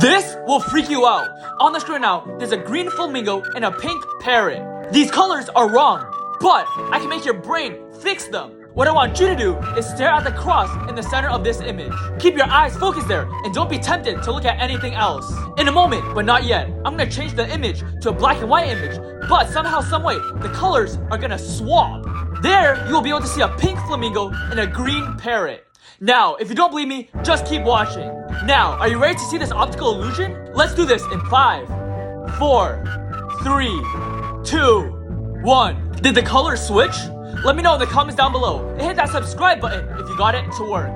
This will freak you out. On the screen now, there's a green flamingo and a pink parrot. These colors are wrong, but I can make your brain fix them. What I want you to do is stare at the cross in the center of this image. Keep your eyes focused there and don't be tempted to look at anything else. In a moment, but not yet, I'm gonna change the image to a black and white image, but somehow, someway, the colors are gonna swap. There, you will be able to see a pink flamingo and a green parrot. Now, if you don't believe me, just keep watching. Now, are you ready to see this optical illusion? Let's do this in 5, 4, 3, 2, 1. Did the colors switch? Let me know in the comments down below and hit that subscribe button if you got it to work.